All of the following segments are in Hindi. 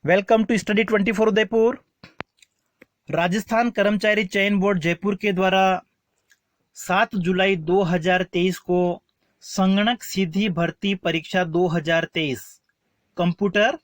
Welcome to study 24 Udaipur. Rajasthan कर्मचारी चयन बोर्ड जयपुर के द्वारा 7 जुलाई 2023 को संगणक सीधी भर्ती परीक्षा 2023 कंप्यूटर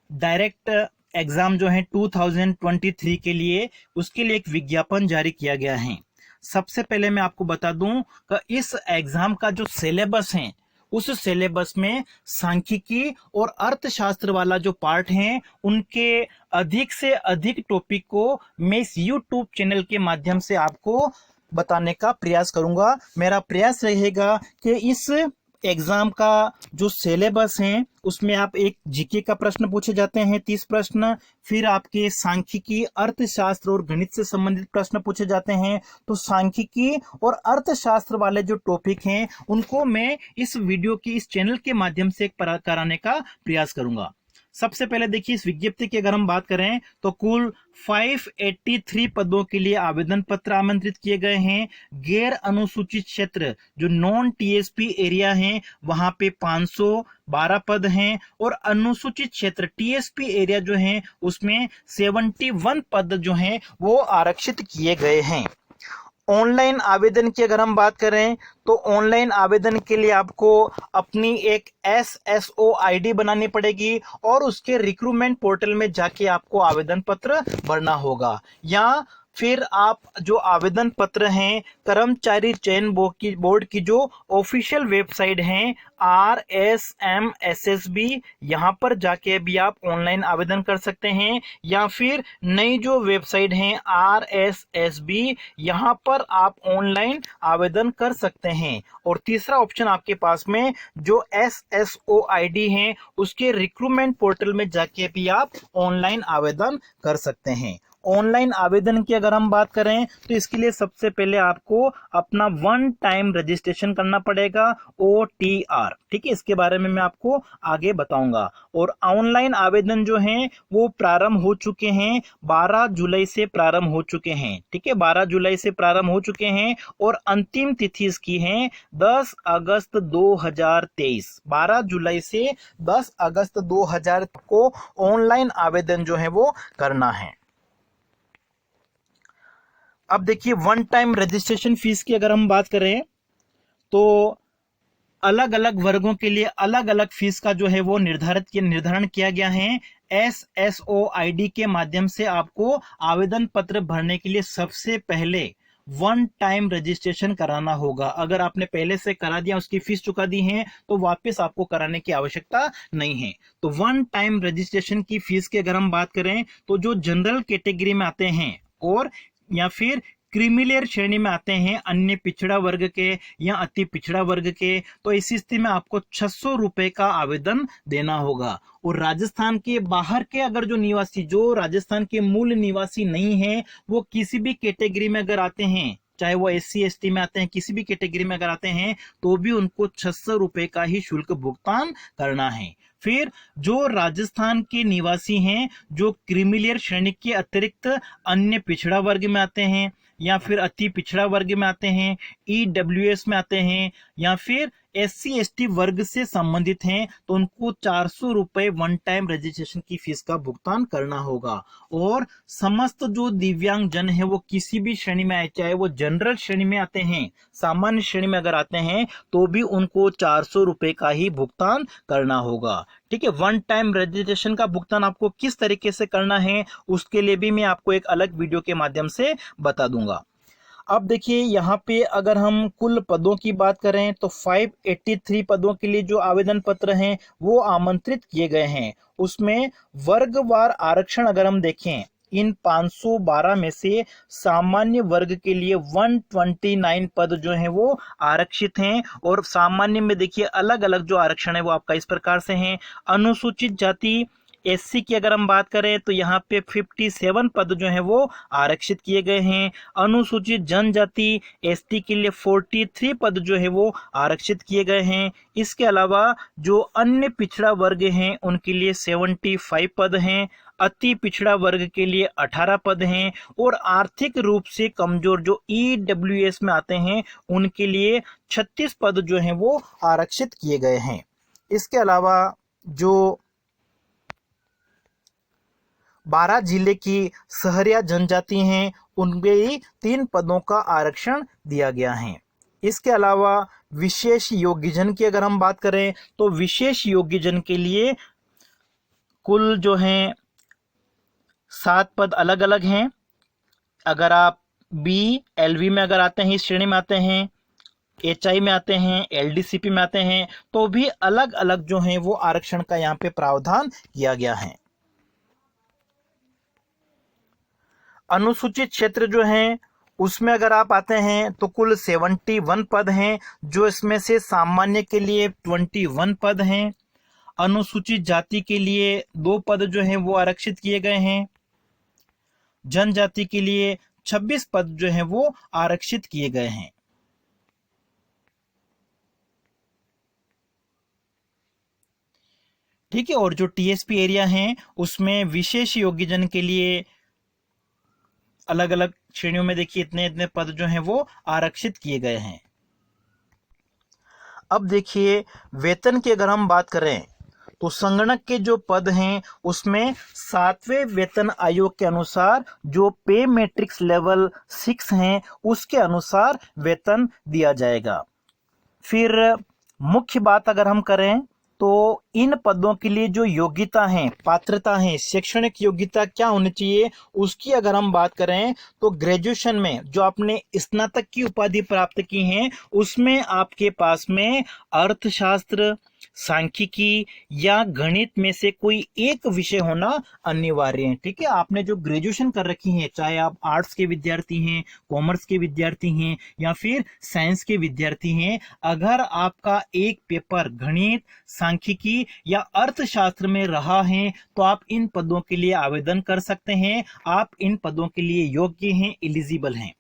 डायरेक्ट एग्जाम जो है 2023 के लिए उसके लिए एक विज्ञापन जारी किया गया है। सबसे पहले मैं आपको बता दूं कि इस एग्जाम का जो सिलेबस है उस सिलेबस में सांख्यिकी और अर्थशास्त्र वाला जो पार्ट है उनके अधिक से अधिक टॉपिक को मैं इस यूट्यूब चैनल के माध्यम से आपको बताने का प्रयास करूंगा। मेरा प्रयास रहेगा कि इस एग्जाम का जो सिलेबस है उसमें आप एक जीके का प्रश्न पूछे जाते हैं 30 प्रश्न, फिर आपके सांख्यिकी अर्थशास्त्र और गणित से संबंधित प्रश्न पूछे जाते हैं। तो सांख्यिकी और अर्थशास्त्र वाले जो टॉपिक हैं उनको मैं इस वीडियो की इस चैनल के माध्यम से कराने का प्रयास करूंगा। सबसे पहले देखिए, इस विज्ञप्ति की अगर हम बात करें तो कुल 583 पदों के लिए आवेदन पत्र आमंत्रित किए गए हैं। गैर अनुसूचित क्षेत्र जो नॉन टीएसपी एरिया है वहां पे 512 पद हैं और अनुसूचित क्षेत्र टीएसपी एरिया जो है उसमें 71 पद जो हैं वो आरक्षित किए गए हैं। ऑनलाइन आवेदन की अगर हम बात करें तो ऑनलाइन आवेदन के लिए आपको अपनी एक SSO आईडी बनानी पड़ेगी और उसके रिक्रूटमेंट पोर्टल में जाके आपको आवेदन पत्र भरना होगा। या फिर आप जो आवेदन पत्र हैं कर्मचारी चयन बोर्ड की जो ऑफिशियल वेबसाइट है RSMSSB, यहाँ पर जाके भी आप ऑनलाइन आवेदन कर सकते हैं। या फिर नई जो वेबसाइट है RSSB, यहाँ पर आप ऑनलाइन आवेदन कर सकते हैं। और तीसरा ऑप्शन आपके पास में जो SSO आईडी है उसके रिक्रूटमेंट पोर्टल में जाके भी आप ऑनलाइन आवेदन कर सकते हैं। ऑनलाइन आवेदन की अगर हम बात करें तो इसके लिए सबसे पहले आपको अपना वन टाइम रजिस्ट्रेशन करना पड़ेगा OTR, ठीक है। इसके बारे में मैं आपको आगे बताऊंगा। और ऑनलाइन आवेदन जो है वो प्रारंभ हो चुके हैं, 12 जुलाई से प्रारंभ हो चुके हैं, ठीक है। 12 जुलाई से प्रारंभ हो चुके हैं और अंतिम तिथि इसकी है 10 अगस्त 2023। 12 जुलाई से 10 अगस्त 2000 को ऑनलाइन आवेदन जो है वो करना है। अब देखिए, वन टाइम रजिस्ट्रेशन फीस की अगर हम बात करें तो अलग अलग वर्गों के लिए अलग अलग फीस का जो है वो निर्धारण किया गया है। SSO आईडी के माध्यम से आपको आवेदन पत्र भरने के लिए सबसे पहले वन टाइम रजिस्ट्रेशन कराना होगा। अगर आपने पहले से करा दिया, उसकी फीस चुका दी है तो वापस आपको कराने की आवश्यकता नहीं है। तो वन टाइम रजिस्ट्रेशन की फीस की अगर हम बात करें तो जो जनरल कैटेगरी में आते हैं और या फिर क्रीमिलेयर श्रेणी में आते हैं, अन्य पिछड़ा वर्ग के या अति पिछड़ा वर्ग के, तो इसी स्थिति में आपको 600 रुपए का आवेदन देना होगा। और राजस्थान के बाहर के अगर जो निवासी, जो राजस्थान के मूल निवासी नहीं है, वो किसी भी कैटेगरी में अगर आते हैं, चाहे वो SC ST में आते हैं, किसी भी कैटेगरी में अगर आते हैं तो भी उनको 600 रुपए का ही शुल्क भुगतान करना है। फिर जो राजस्थान के निवासी हैं जो क्रीमिलेयर श्रेणी के अतिरिक्त अन्य पिछड़ा वर्ग में आते हैं या फिर अति पिछड़ा वर्ग में आते हैं, EWS में आते हैं या फिर SC ST वर्ग से संबंधित हैं, तो उनको 400 रुपए वन टाइम रजिस्ट्रेशन की फीस का भुगतान करना होगा। और समस्त जो दिव्यांग जन है वो किसी भी श्रेणी में आए, चाहे वो जनरल श्रेणी में आते हैं, सामान्य श्रेणी में अगर आते हैं तो भी उनको 400 रुपए का ही भुगतान करना होगा, ठीक है। वन टाइम रजिस्ट्रेशन का भुगतान आपको किस तरीके से करना है उसके लिए भी मैं आपको एक अलग वीडियो के माध्यम से बता दूंगा। अब देखिए, यहाँ पे अगर हम कुल पदों की बात करें तो 583 पदों के लिए जो आवेदन पत्र हैं वो आमंत्रित किए गए हैं। उसमें वर्गवार आरक्षण अगर हम देखें, इन 512 में से सामान्य वर्ग के लिए 129 पद जो हैं वो आरक्षित हैं। और सामान्य में देखिए अलग अलग जो आरक्षण है वो आपका इस प्रकार से हैं। अनुसूचित जाति SC की अगर हम बात करें तो यहाँ पे 57 पद जो हैं वो आरक्षित किए गए हैं। अनुसूचित जनजाति ST के लिए 43 पद जो है वो आरक्षित किए गए हैं। इसके अलावा जो अन्य पिछड़ा वर्ग हैं उनके लिए 75 पद हैं। अति पिछड़ा वर्ग के लिए 18 पद हैं और आर्थिक रूप से कमजोर जो EWS में आते हैं उनके लिए 36 पद जो हैं वो आरक्षित किए गए हैं। इसके अलावा जो 12 जिले की सहरिया जनजाति हैं उनमें ही 3 पदों का आरक्षण दिया गया है। इसके अलावा विशेष योग्यजन की अगर हम बात करें तो विशेष योग्यजन के लिए कुल जो हैं 7 पद अलग अलग हैं। अगर आप BLV में अगर आते हैं, इस श्रेणी में आते हैं, HI में आते हैं, LDCP में आते हैं, तो भी अलग अलग जो हैं वो आरक्षण का यहाँ पे प्रावधान किया गया है। अनुसूचित क्षेत्र जो है उसमें अगर आप आते हैं तो कुल 71 पद हैं, जो इसमें से सामान्य के लिए 21 पद हैं। अनुसूचित जाति के लिए 2 पद जो हैं वो आरक्षित किए गए हैं। जनजाति के लिए 26 पद जो हैं वो आरक्षित किए गए हैं। ठीक है, और जो TSP एरिया हैं उसमें विशेष योग्यजन के लिए अलग अलग श्रेणियों में देखिए इतने इतने पद जो हैं वो आरक्षित किए गए हैं। अब देखिए वेतन की अगर हम बात करें तो संगणक के जो पद हैं उसमें 7वें वेतन आयोग के अनुसार जो पे मैट्रिक्स लेवल 6 हैं उसके अनुसार वेतन दिया जाएगा। फिर मुख्य बात अगर हम करें तो इन पदों के लिए जो योग्यता है, पात्रता है, शैक्षणिक योग्यता क्या होनी चाहिए उसकी अगर हम बात करें तो ग्रेजुएशन में जो आपने स्नातक की उपाधि प्राप्त की है उसमें आपके पास में अर्थशास्त्र, सांख्यिकी या गणित में से कोई एक विषय होना अनिवार्य है। ठीक है, आपने जो ग्रेजुएशन कर रखी है, चाहे आप आर्ट्स के विद्यार्थी हैं, कॉमर्स के विद्यार्थी हैं या फिर साइंस के विद्यार्थी हैं, अगर आपका एक पेपर गणित, सांख्यिकी या अर्थशास्त्र में रहा है तो आप इन पदों के लिए आवेदन कर सकते हैं। आप इन पदों के लिए योग्य हैं, एलिजिबल हैं।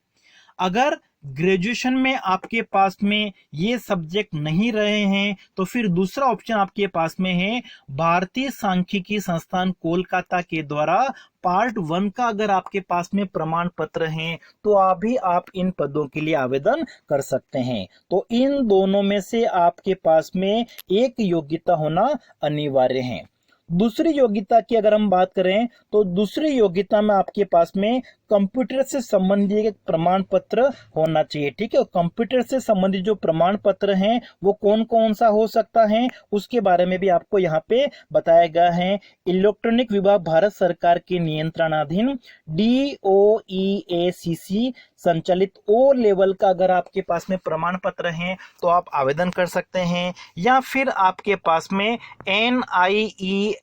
अगर ग्रेजुएशन में आपके पास में ये सब्जेक्ट नहीं रहे हैं तो फिर दूसरा ऑप्शन आपके पास में है, भारतीय सांख्यिकी संस्थान कोलकाता के द्वारा पार्ट 1 का अगर आपके पास में प्रमाण पत्र है तो अभी आप इन पदों के लिए आवेदन कर सकते हैं। तो इन दोनों में से आपके पास में एक योग्यता होना अनिवार्य है। दूसरी योग्यता की अगर हम बात करें तो दूसरी योग्यता में आपके पास में कंप्यूटर से संबंधित एक प्रमाण पत्र होना चाहिए। ठीक है, कंप्यूटर से संबंधित जो प्रमाण पत्र हैं वो कौन कौन सा हो सकता है उसके बारे में भी आपको यहाँ पे बताया गया है। इलेक्ट्रॉनिक विभाग भारत सरकार के नियंत्रणाधीन DOEACC संचालित O लेवल का अगर आपके पास में प्रमाण पत्र है तो आप आवेदन कर सकते हैं, या फिर आपके पास में NIELIT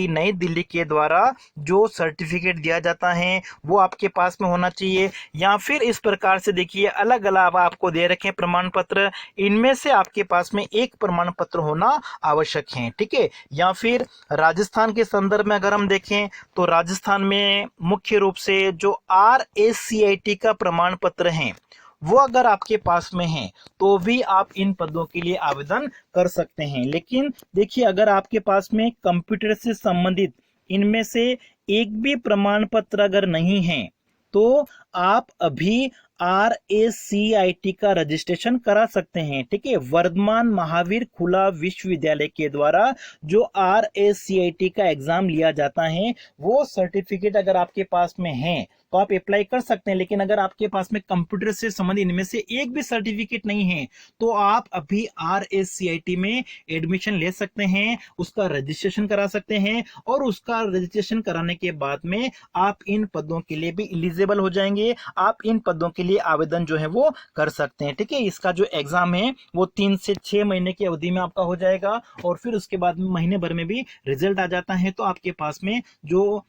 नई दिल्ली के द्वारा जो सर्टिफिकेट दिया जाता है वो आपके पास में होना चाहिए। या फिर इस प्रकार से देखिए अलग अलग आपको दे रखे प्रमाण पत्र, इनमें से आपके पास में एक प्रमाण पत्र होना आवश्यक है। ठीक है, या फिर राजस्थान के संदर्भ में अगर हम देखें तो राजस्थान में मुख्य रूप से जो RACIT का प्रमाण पत्र है वो अगर आपके पास में है तो भी आप इन पदों के लिए आवेदन कर सकते हैं। लेकिन देखिए अगर आपके पास में कंप्यूटर से संबंधित इनमें से एक भी प्रमाण पत्र अगर नहीं है तो आप अभी RACIT का रजिस्ट्रेशन करा सकते हैं। ठीक है, वर्धमान महावीर खुला विश्वविद्यालय के द्वारा जो RACIT का एग्जाम लिया जाता है वो सर्टिफिकेट अगर आपके पास में है तो आप अप्लाई कर सकते हैं। लेकिन अगर आपके पास में कंप्यूटर से संबंधित इनमें से एक भी सर्टिफिकेट नहीं है तो आप अभी RACIT में एडमिशन ले सकते हैं, उसका रजिस्ट्रेशन करा सकते हैं, और उसका रजिस्ट्रेशन कराने के बाद में आप इन पदों के लिए भी एलिजिबल हो जाएंगे। आप इन पदों के लिए आवेदन जो है वो कर सकते हैं। ठीक है, इसका जो एग्जाम है वो 3 से 6 महीने की अवधि में आपका हो जाएगा, और फिर उसके बाद महीने भर में भी रिजल्ट आ जाता है तो आपके पास में जो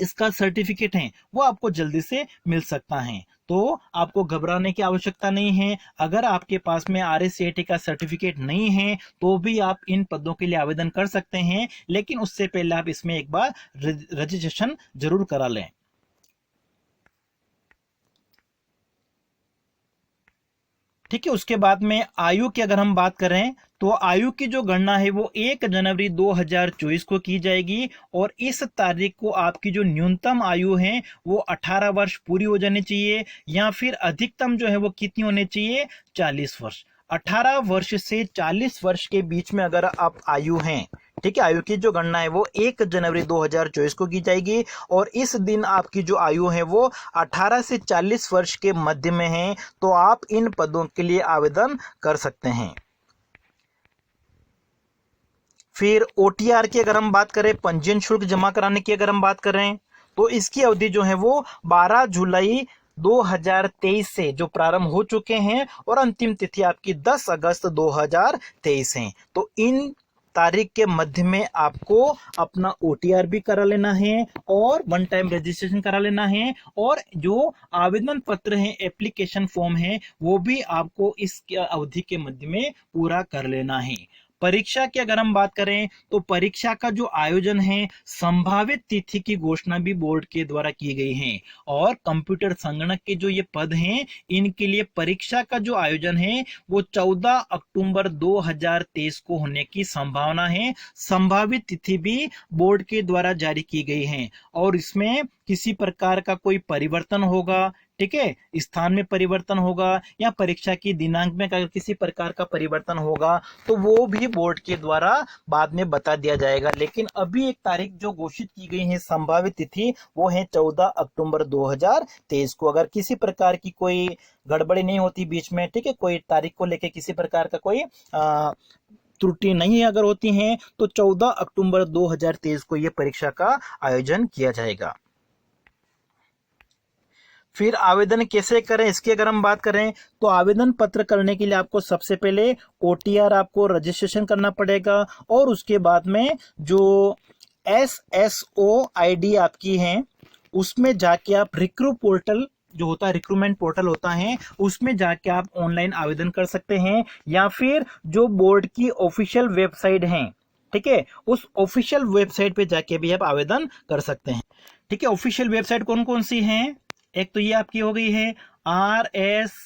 इसका सर्टिफिकेट है वो आपको जल्दी से मिल सकता है। तो आपको घबराने की आवश्यकता नहीं है। अगर आपके पास में RACIT का सर्टिफिकेट नहीं है तो भी आप इन पदों के लिए आवेदन कर सकते हैं, लेकिन उससे पहले आप इसमें एक बार रजिस्ट्रेशन जरूर करा लें। ठीक है, उसके बाद में आयु की अगर हम बात करें तो आयु की जो गणना है वो 1 जनवरी 2024 को की जाएगी, और इस तारीख को आपकी जो न्यूनतम आयु है वो 18 वर्ष पूरी हो जानी चाहिए, या फिर अधिकतम जो है वो कितनी होनी चाहिए, 40 वर्ष। 18 वर्ष से 40 वर्ष के बीच में अगर आप आयु हैं, ठीक है, आयु की जो गणना है वो 1 जनवरी 2024 को की जाएगी और इस दिन आपकी जो आयु है वो 18 से 40 वर्ष के मध्य में है, तो आप इन पदों के लिए आवेदन कर सकते हैं। फिर ओटीआर की अगर हम बात करें, पंजीयन शुल्क जमा कराने की अगर हम बात करें, तो इसकी अवधि जो है वो 12 जुलाई 2023 से जो प्रारंभ हो चुके हैं और अंतिम तिथि आपकी 10 अगस्त 2023 है। तो इन तारीख के मध्य में आपको अपना ओटीआर भी करा लेना है और वन टाइम रजिस्ट्रेशन करा लेना है, और जो आवेदन पत्र है, एप्लीकेशन फॉर्म है, वो भी आपको इस अवधि के मध्य में पूरा कर लेना है। परीक्षा की अगर हम बात करें, तो परीक्षा का जो आयोजन है, संभावित तिथि की घोषणा भी बोर्ड के द्वारा की गई है, और कंप्यूटर संगणक के जो ये पद हैं, इनके लिए परीक्षा का जो आयोजन है वो 14 अक्टूबर 2023 को होने की संभावना है। संभावित तिथि भी बोर्ड के द्वारा जारी की गई है, और इसमें किसी प्रकार का कोई परिवर्तन होगा, ठीक है, स्थान में परिवर्तन होगा या परीक्षा की दिनांक में अगर किसी प्रकार का परिवर्तन होगा तो वो भी बोर्ड के द्वारा बाद में बता दिया जाएगा। लेकिन अभी एक तारीख जो घोषित की गई है संभावित तिथि, वो है 14 अक्टूबर 2023 को। अगर किसी प्रकार की कोई गड़बड़ी नहीं होती बीच में, ठीक है, कोई तारीख को लेके किसी प्रकार का कोई त्रुटि नहीं अगर होती हैं, तो 14 अक्टूबर 2023 को यह परीक्षा का आयोजन किया जाएगा। फिर आवेदन कैसे करें, इसकी अगर हम बात करें, तो आवेदन पत्र करने के लिए आपको सबसे पहले ओटीआर आपको रजिस्ट्रेशन करना पड़ेगा, और उसके बाद में जो SSO आईडी आपकी है उसमें जाके आप रिक्रू पोर्टल जो होता है, रिक्रूटमेंट पोर्टल होता है, उसमें जाके आप ऑनलाइन आवेदन कर सकते हैं, या फिर जो बोर्ड की ऑफिशियल वेबसाइट है, ठीक है, उस ऑफिशियल वेबसाइट पे जाके भी आप आवेदन कर सकते हैं। ठीक है, ऑफिशियल वेबसाइट कौन कौन सी हैं? एक तो ये आपकी हो गई है RSMSSB,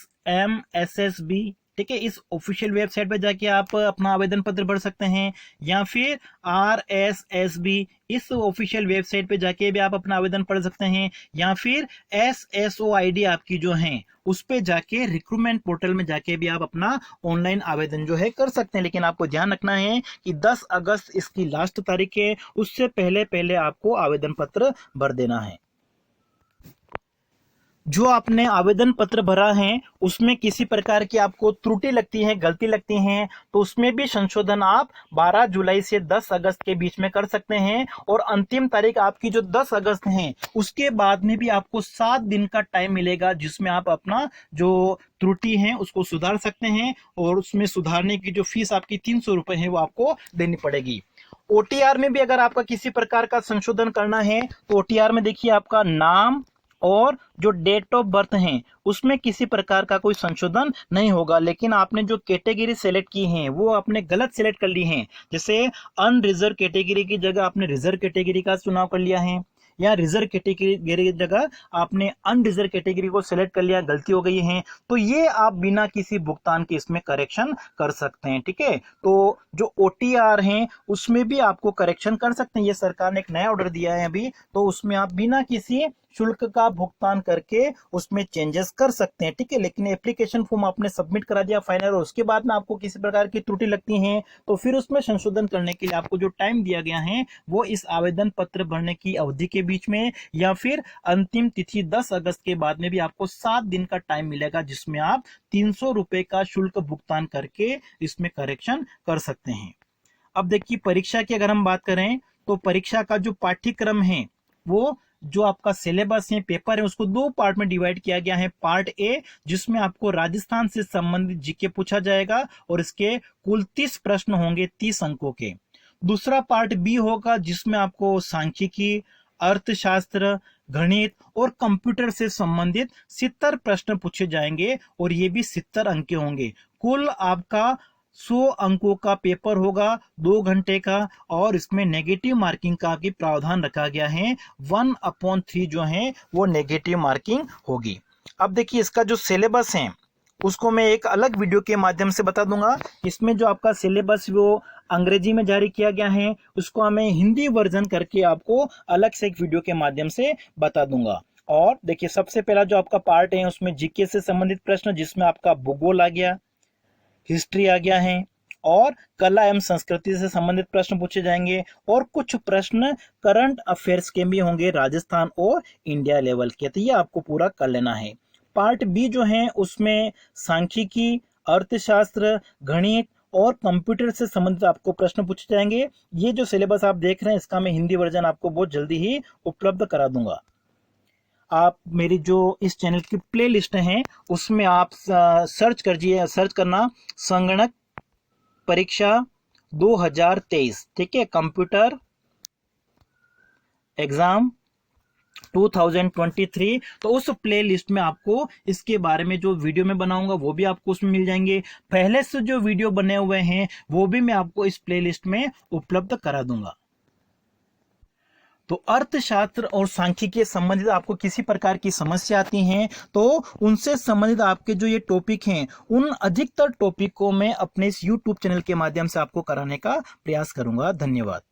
ठीक है, इस ऑफिशियल वेबसाइट पे जाके आप अपना आवेदन पत्र भर सकते हैं, या फिर RSSB, इस ऑफिशियल वेबसाइट पे जाके भी आप अपना आवेदन पढ़ सकते हैं, या फिर SSO आईडी आपकी जो है उस पे जाके रिक्रूटमेंट पोर्टल में जाके भी आप अपना ऑनलाइन आवेदन जो है कर सकते हैं। लेकिन आपको ध्यान रखना है कि 10 अगस्त इसकी लास्ट तारीख है, उससे पहले पहले आपको आवेदन पत्र भर देना है। जो आपने आवेदन पत्र भरा है उसमें किसी प्रकार की आपको त्रुटि लगती है, गलती लगती है, तो उसमें भी संशोधन आप 12 जुलाई से 10 अगस्त के बीच में कर सकते हैं, और अंतिम तारीख आपकी जो 10 अगस्त है उसके बाद में भी आपको 7 दिन का टाइम मिलेगा, जिसमें आप अपना जो त्रुटि है उसको सुधार सकते हैं, और उसमें सुधारने की जो फीस आपकी 300 रुपए है वो आपको देनी पड़ेगी। ओटीआर में भी अगर आपका किसी प्रकार का संशोधन करना है, तो ओटीआर में देखिए आपका नाम और जो डेट ऑफ बर्थ है उसमें किसी प्रकार का कोई संशोधन नहीं होगा, लेकिन आपने जो कैटेगरी सेलेक्ट की है वो आपने गलत सेलेक्ट कर ली है। जैसे अनरिजर्व कैटेगरी की जगह आपने रिजर्व कैटेगरी का चुनाव कर लिया है, या रिजर्व कैटेगरी की जगह आपने अनरिजर्व कैटेगरी को सिलेक्ट कर लिया, गलती हो गई है, तो ये आप बिना किसी भुगतान के इसमें करेक्शन कर सकते हैं। ठीक है, तो जो ओटीआर है उसमें भी आपको करेक्शन कर सकते हैं। ये सरकार ने एक नया ऑर्डर दिया है अभी, तो उसमें आप बिना किसी शुल्क का भुगतान करके उसमें चेंजेस कर सकते हैं। ठीक है, लेकिन एप्लीकेशन फॉर्म आपने सबमिट करा दिया फाइनल, और उसके बाद में आपको किसी प्रकार की त्रुटि लगती है तो फिर उसमें संशोधन करने के लिए आपको जो टाइम दिया गया है वो इस आवेदन पत्र भरने की अवधि के बीच में, या फिर अंतिम तिथि 10 अगस्त के बाद में भी आपको 7 दिन का टाइम मिलेगा, जिसमें आप 300 रुपए का शुल्क भुगतान करके इसमें करेक्शन कर सकते हैं। अब देखिए परीक्षा की अगर हम बात करें, तो परीक्षा का जो पाठ्यक्रम है वो जो आपका सिलेबस है, पेपर है, उसको 2 पार्ट में डिवाइड किया गया है। पार्ट ए जिसमें आपको राजस्थान से संबंधित जीके पूछा जाएगा और इसके कुल 30 प्रश्न होंगे 30 अंकों के। दूसरा पार्ट बी होगा जिसमें आपको सांख्यिकी, अर्थशास्त्र, गणित और कंप्यूटर से संबंधित 70 प्रश्न पूछे जाएंगे, और ये भी 70 अंक के होंगे। कुल आपका 100 अंकों का पेपर होगा 2 घंटे का, और इसमें नेगेटिव मार्किंग का भी प्रावधान रखा गया है। 1/3 जो है वो नेगेटिव मार्किंग होगी। अब देखिए इसका जो सिलेबस है उसको मैं एक अलग वीडियो के माध्यम से बता दूंगा। इसमें जो आपका सिलेबस वो अंग्रेजी में जारी किया गया है, उसको हमें हिंदी वर्जन करके आपको अलग से एक वीडियो के माध्यम से बता दूंगा। और देखिए सबसे पहला जो आपका पार्ट है उसमें जीके से संबंधित प्रश्न, जिसमें आपका भूगोल आ गया, हिस्ट्री आ गया है, और कला एवं संस्कृति से संबंधित प्रश्न पूछे जाएंगे और कुछ प्रश्न करंट अफेयर्स के भी होंगे राजस्थान और इंडिया लेवल के। तो ये आपको पूरा कर लेना है। पार्ट बी जो है उसमें सांख्यिकी, अर्थशास्त्र, गणित और कंप्यूटर से संबंधित आपको प्रश्न पूछे जाएंगे। ये जो सिलेबस आप देख रहे हैं इसका मैं हिंदी वर्जन आपको बहुत जल्दी ही उपलब्ध करा दूंगा। आप मेरी जो इस चैनल की प्ले लिस्ट है उसमें आप सर्च करना संगणक परीक्षा 2023, ठीक है, कंप्यूटर एग्जाम 2023। तो उस प्ले लिस्ट में आपको इसके बारे में जो वीडियो मैं बनाऊंगा वो भी आपको उसमें मिल जाएंगे। पहले से जो वीडियो बने हुए हैं वो भी मैं आपको इस प्ले लिस्ट में उपलब्ध करा दूंगा। तो अर्थशास्त्र और सांख्यिकी के संबंधित आपको किसी प्रकार की समस्या आती हैं तो उनसे संबंधित आपके जो ये टॉपिक हैं उन अधिकतर टॉपिक को मैं अपने इस YouTube चैनल के माध्यम से आपको कराने का प्रयास करूंगा। धन्यवाद।